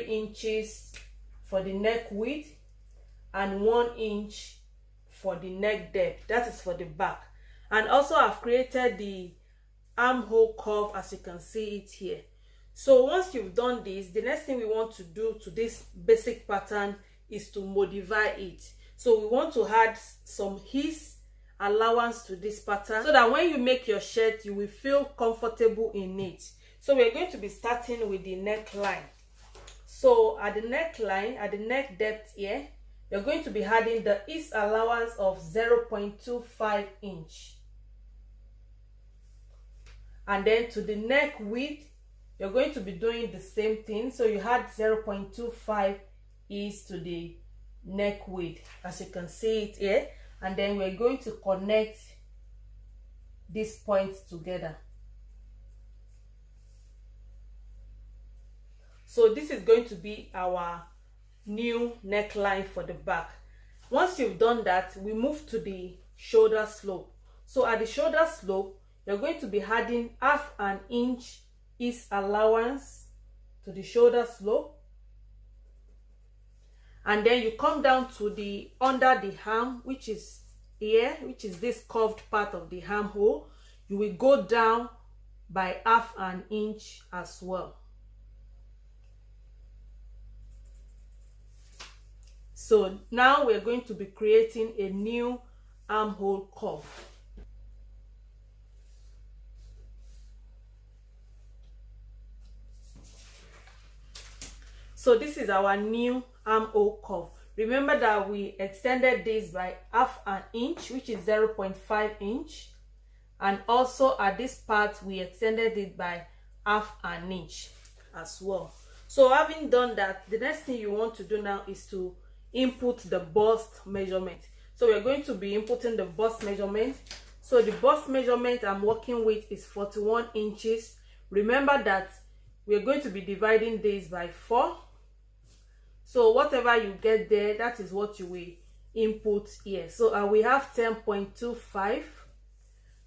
inches for the neck width and 1 inch for the neck depth. That is for the back. And also I've created the armhole curve, as you can see it here. So once you've done this, the next thing we want to do to this basic pattern is to modify it. So we want to add some ease allowance to this pattern so that when you make your shirt, you will feel comfortable in it. So we're going to be starting with the neckline. So at the neckline, at the neck depth here, you're going to be adding the ease allowance of 0.25 inch. And then to the neck width, you're going to be doing the same thing. So you add 0.25 ease to the neck width, as you can see it here. And then we're going to connect these points together. So this is going to be our new neckline for the back. Once you've done that, we move to the shoulder slope. So at the shoulder slope, you're going to be adding 1/2 inch ease allowance to the shoulder slope. And then you come down to the under the arm, which is here, which is this curved part of the armhole. You will go down by 1/2 inch as well. So now we're going to be creating a new armhole curve. So this is our new armhole curve. Remember that we extended this by 1/2 inch, which is 0.5 inch. And also at this part, we extended it by 1/2 inch as well. So having done that, the next thing you want to do now is to input the bust measurement. So we're going to be inputting the bust measurement. So the bust measurement I'm working with is 41 inches. Remember that we're going to be dividing this by 4. So whatever you get there, that is what you will input here. So we have 10.25.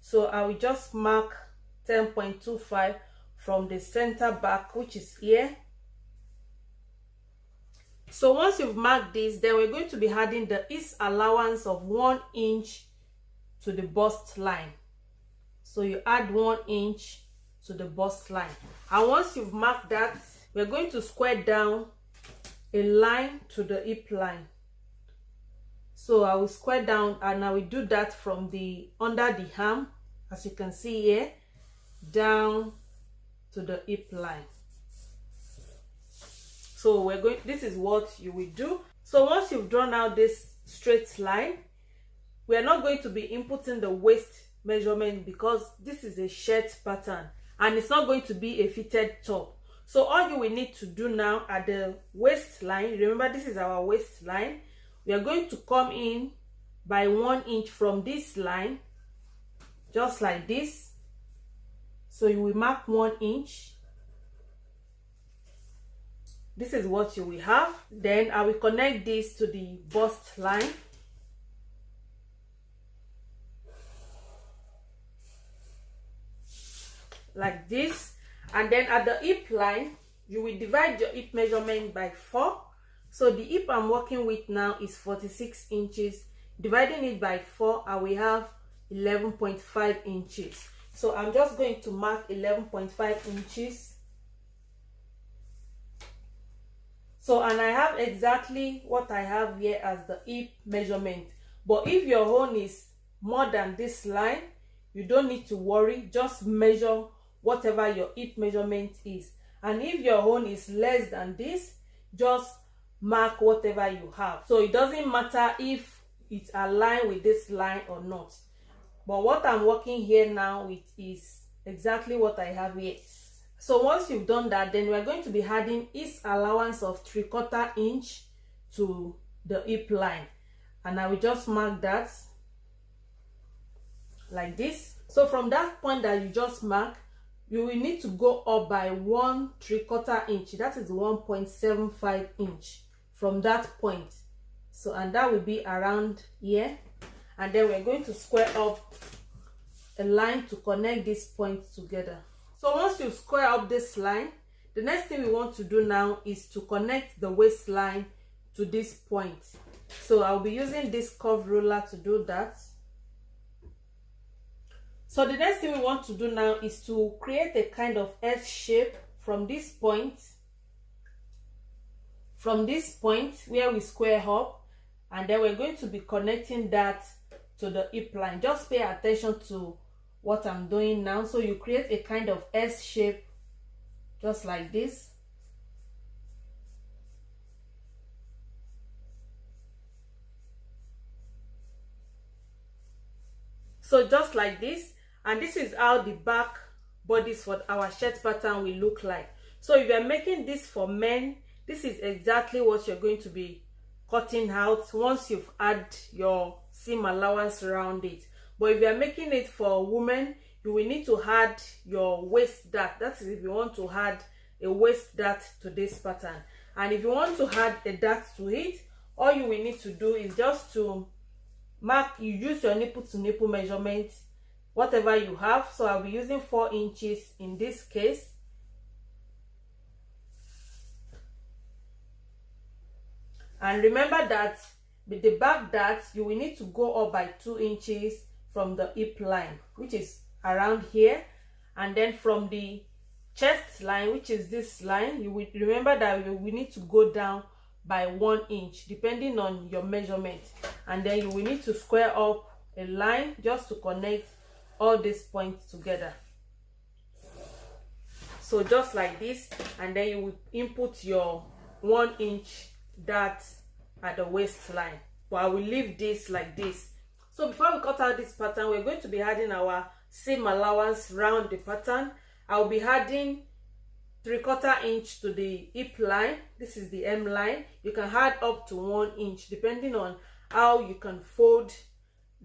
So I will just mark 10.25 from the center back, which is here. So once you've marked this, then we're going to be adding the ease allowance of 1 inch to the bust line. So you add 1 inch to the bust line. And once you've marked that, we're going to square down a line to the hip line. So I will square down, and I will do that from the under the arm, as you can see here, down to the hip line. So we're going, this is what you will do. So once you've drawn out this straight line, we are not going to be inputting the waist measurement because this is a shirt pattern and it's not going to be a fitted top. So all you will need to do now at the waistline, remember this is our waistline, we are going to come in by 1 inch from this line, just like this. So you will mark 1 inch. This is what you will have. Then I will connect this to the bust line. Like this. And then at the hip line, you will divide your hip measurement by 4. So the hip I'm working with now is 46 inches. Dividing it by 4, I will have 11.5 inches. So I'm just going to mark 11.5 inches. So, and I have exactly what I have here as the hip measurement. But if your own is more than this line, you don't need to worry. Just measure whatever your hip measurement is. And if your own is less than this, just mark whatever you have. So it doesn't matter if it's aligned with this line or not. But what I'm working here now with is exactly what I have here. So once you've done that, then we're going to be adding ease allowance of 3/4 inch to the hip line. And I will just mark that like this. So from that point that you just mark, you will need to go up by 1 3/4 inch. That is 1.75 inch from that point. So, and that will be around here. And then we're going to square up a line to connect these points together. So once you square up this line, the next thing we want to do now is to connect the waistline to this point. So I'll be using this curved ruler to do that. So the next thing we want to do now is to create a kind of S shape from this point. From this point where we square up, and then we're going to be connecting that to the hip line. Just pay attention to what I'm doing now. So you create a kind of S shape just like this. So just like this, and this is how the back bodies for our shirt pattern will look like. So if you're making this for men, this is exactly what you're going to be cutting out once you've added your seam allowance around it. But if you're making it for women, you will need to add your waist dart. That is if you want to add a waist dart to this pattern. And if you want to add a dart to it, all you will need to do is just to mark, you use your nipple to nipple measurement, whatever you have. So I'll be using 4 inches in this case. And remember that with the back dart, you will need to go up by 2 inches from the hip line, which is around here. And then from the chest line, which is this line, you will remember that you will need to go down by 1 inch depending on your measurement. And then you will need to square up a line just to connect all these points together. So just like this, and then you will input your 1 inch dart at the waistline. But I will leave this like this. So before we cut out this pattern, we're going to be adding our seam allowance round the pattern. I'll be adding 3/4 inch to the hip line. This is the M line. You can add up to 1 inch depending on how you can fold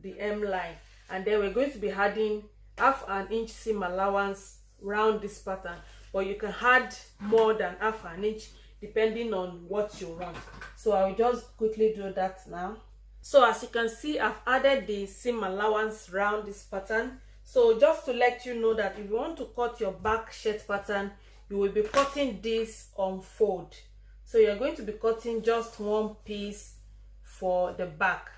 the M line. And then we're going to be adding 1/2 inch seam allowance round this pattern, but you can add more than 1/2 inch depending on what you want. So I will just quickly do that now. So as you can see, I've added the seam allowance round this pattern. So just to let you know that if you want to cut your back shirt pattern, you will be cutting this on fold. So you're going to be cutting just 1 piece for the back.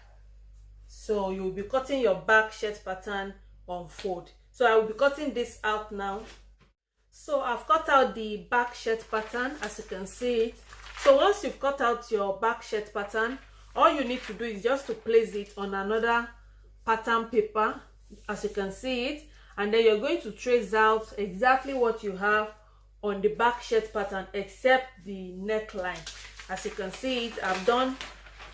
So you'll be cutting your back shirt pattern on fold. So I will be cutting this out now. So I've cut out the back shirt pattern, as you can see it. So once you've cut out your back shirt pattern, all you need to do is just to place it on another pattern paper, as you can see it, and then you're going to trace out exactly what you have on the back shirt pattern except the neckline. As you can see it, I've done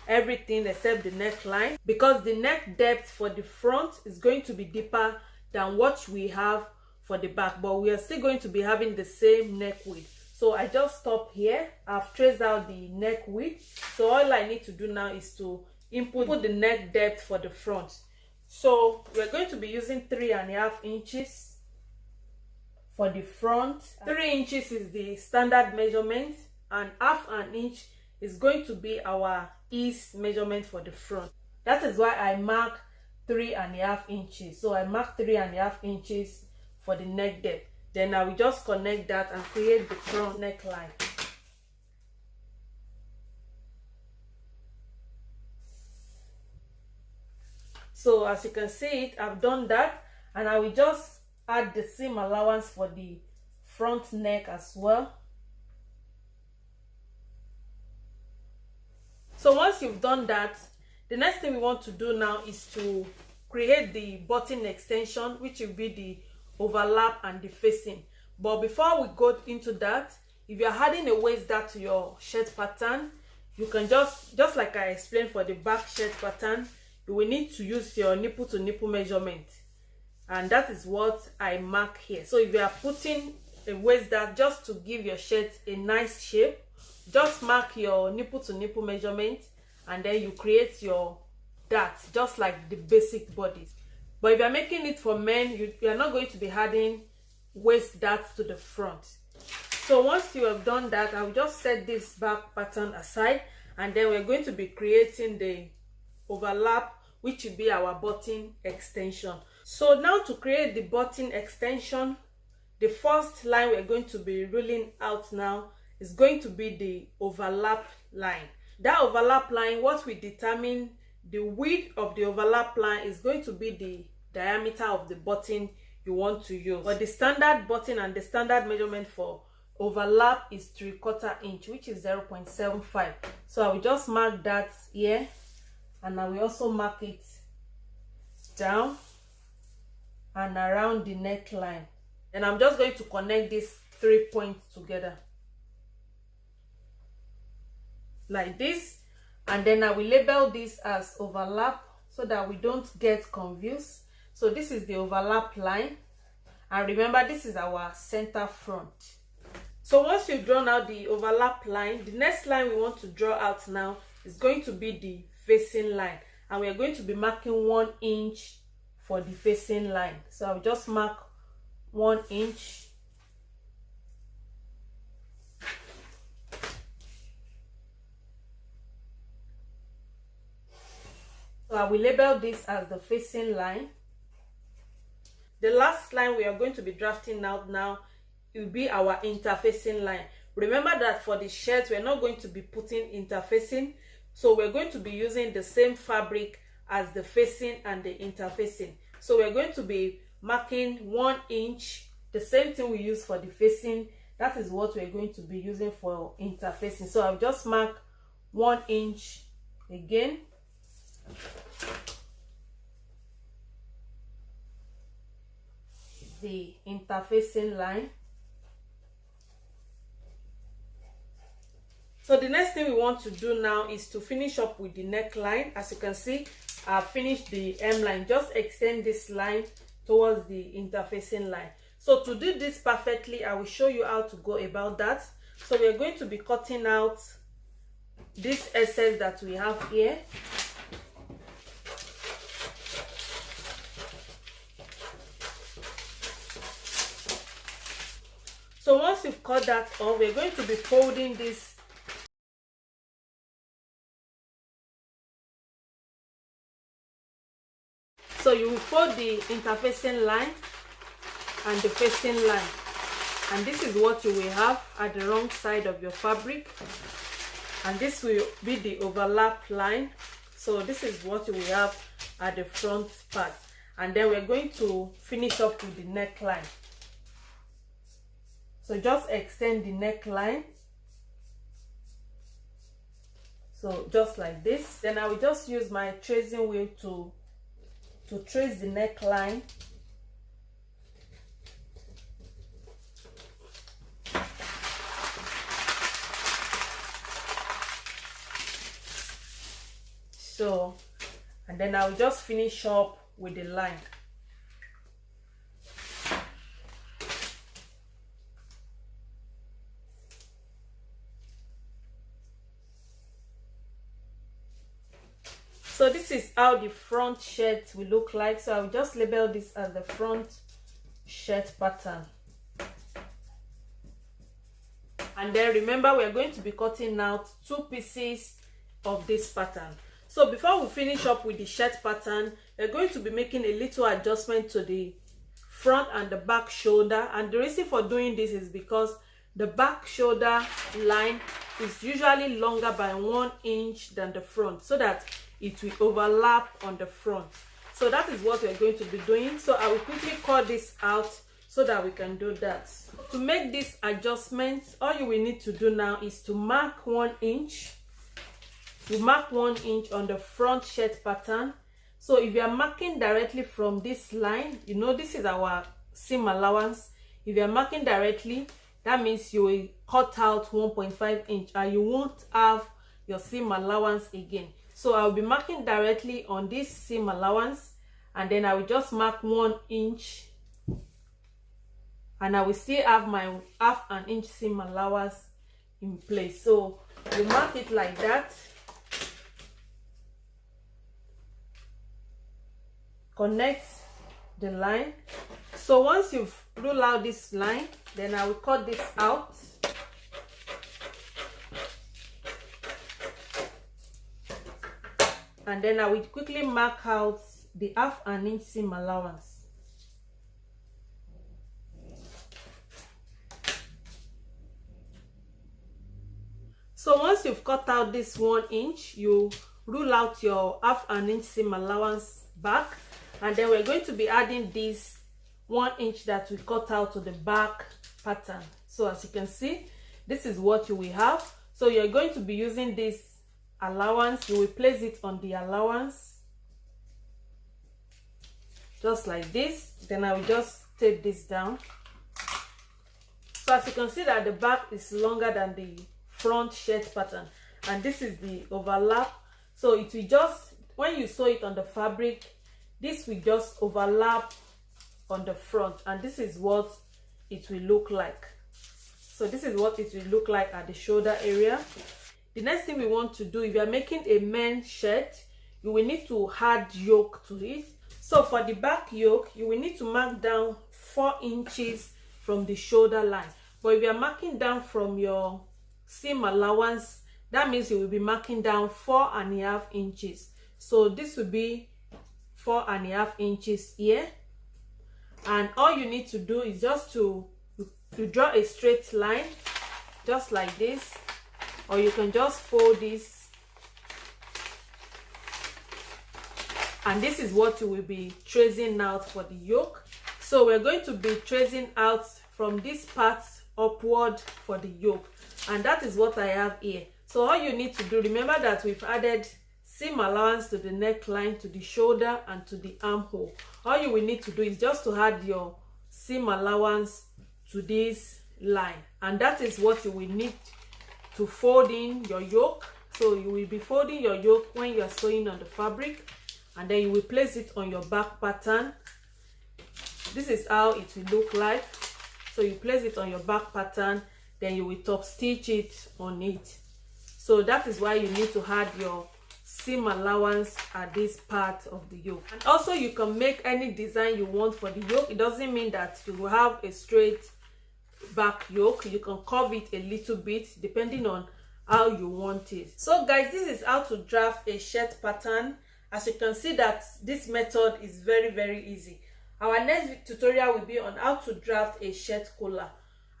everything except the neckline, because the neck depth for the front is going to be deeper than what we have for the back, but we are still going to be having the same neck width. So I just stop here. I've traced out the neck width. So all I need to do now is to input the neck depth for the front. So we're going to be using 3.5 inches for the front. 3 inches is the standard measurement, and 1/2 inch is going to be our ease measurement for the front. That is why I mark 3.5 inches. So I mark 3.5 inches for the neck depth. Then I will just connect that and create the front neckline. So as you can see it, I've done that, and I will just add the seam allowance for the front neck as well. So once you've done that, the next thing we want to do now is to create the button extension, which will be the overlap and the facing. But before we go into that, if you're adding a waist dart to your shirt pattern, you can just like I explained for the back shirt pattern, you will need to use your nipple to nipple measurement, and that is what I mark here. So if you are putting a waist dart just to give your shirt a nice shape, just mark your nipple to nipple measurement, and then you create your dart just like the basic bodies. But if you're making it for men, you are not going to be adding waist darts to the front. So once you have done that, I will just set this back pattern aside, and then we're going to be creating the overlap, which will be our button extension. So now to create the button extension, The first line we're going to be ruling out now is going to be the overlap line. That overlap line, what we determine the width of the overlap line is going to be the diameter of the button you want to use. But the standard button and the standard measurement for overlap is 3/4 inch, which is 0.75. So I will just mark that here, and I will also mark it down and around the neckline. And I'm just going to connect these 3 points together like this, and then I will label this as overlap so that we don't get confused. So this is the overlap line, and remember, this is our center front. So once you've drawn out the overlap line, the next line we want to draw out now is going to be the facing line, and we are going to be marking 1 inch for the facing line. So I'll just mark 1 inch. So I will label this as the facing line. The last line we are going to be drafting out now will be our interfacing line. Remember that for the shirt, we're not going to be putting interfacing, so we're going to be using the same fabric as the facing and the interfacing. So we're going to be marking 1 inch, the same thing we use for the facing. That is what we're going to be using for interfacing. So I'll just mark 1 inch again. The interfacing line. So the next thing we want to do now is to finish up with the neckline. As you can see, I've finished the hem line. Just extend this line towards the interfacing line. So to do this perfectly, I will show you how to go about that. So we're going to be cutting out this excess that we have here. So once you've cut that off, we're going to be folding this. So you will fold the interfacing line and the facing line, and this is what you will have at the wrong side of your fabric, and this will be the overlap line. So this is what you will have at the front part, and then we're going to finish up with the neckline. So just extend the neckline, so just like this. Then I will just use my tracing wheel to trace the neckline. So, and then I will just finish up with the line. So this is how the front shirt will look like. So I'll just label this as the front shirt pattern. And then remember, we are going to be cutting out 2 pieces of this pattern. So before we finish up with the shirt pattern, we're going to be making a little adjustment to the front and the back shoulder. And the reason for doing this is because the back shoulder line is usually longer by 1 inch than the front, so that it will overlap on the front. So that is what we're going to be doing. So I will quickly cut this out so that we can do that. To make this adjustment, all you will need to do now is to mark 1 inch. You mark 1 inch on the front shirt pattern. So if you are marking directly from this line, you know this is our seam allowance. If you are marking directly, that means you will cut out 1.5 inch and you won't have your seam allowance again. So I'll be marking directly on this seam allowance, and then I will just mark 1 inch, and I will still have my half an inch seam allowance in place. So you mark it like that, connect the line. So once you've ruled out this line, then I will cut this out. And then I will quickly mark out the half an inch seam allowance. once you've cut out this 1 inch, you rule out your 1/2 inch seam allowance back, and then we're going to be adding this 1 inch that we cut out to the back pattern. So as you can see, this is what you will have. So you're going to be using this allowance. You will place it on the allowance just like this. Then I will just tape this down. So as you can see that the back is longer than the front shirt pattern, and this is the overlap. So it will just, when you sew it on the fabric, this will just overlap on the front, and this is what it will look like. So this is what it will look like at the shoulder area. The next thing we want to do, if you are making a men's shirt, you will need to add yoke to it. So for the back yoke, you will need to mark down 4 inches from the shoulder line. But if you are marking down from your seam allowance, that means you will be marking down 4.5 inches. So this will be 4.5 inches here. And all you need to do is just to draw a straight line, just like this, or you can just fold this, and this is what you will be tracing out for the yoke. So we're going to be tracing out from this part upward for the yoke, and that is what I have here. So all you need to do, remember that we've added seam allowance to the neckline, to the shoulder, and to the armhole. All you will need to do is just to add your seam allowance to this line, and that is what you will need to fold in your yoke. So you will be folding your yoke when you are sewing on the fabric, and then you will place it on your back pattern. This is how it will look like. So you place it on your back pattern, then you will top stitch it on it. So that is why you need to add your seam allowance at this part of the yoke. And also you can make any design you want for the yoke. It doesn't mean that you will have a straight back yoke. You can curve it a little bit depending on how you want it. So guys, this is how to draft a shirt pattern. As you can see that this method is very easy. Our next tutorial will be on how to draft a shirt collar.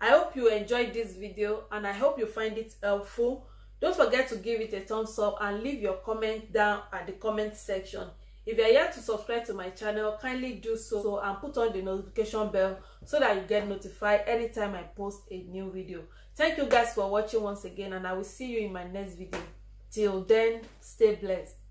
I hope you enjoyed this video, and I hope you find it helpful. Don't forget to give it a thumbs up and leave your comment down at the comment section. If you are yet to subscribe to my channel, kindly do so and put on the notification bell so that you get notified anytime I post a new video. Thank you guys for watching once again, and I will see you in my next video. Till then, stay blessed.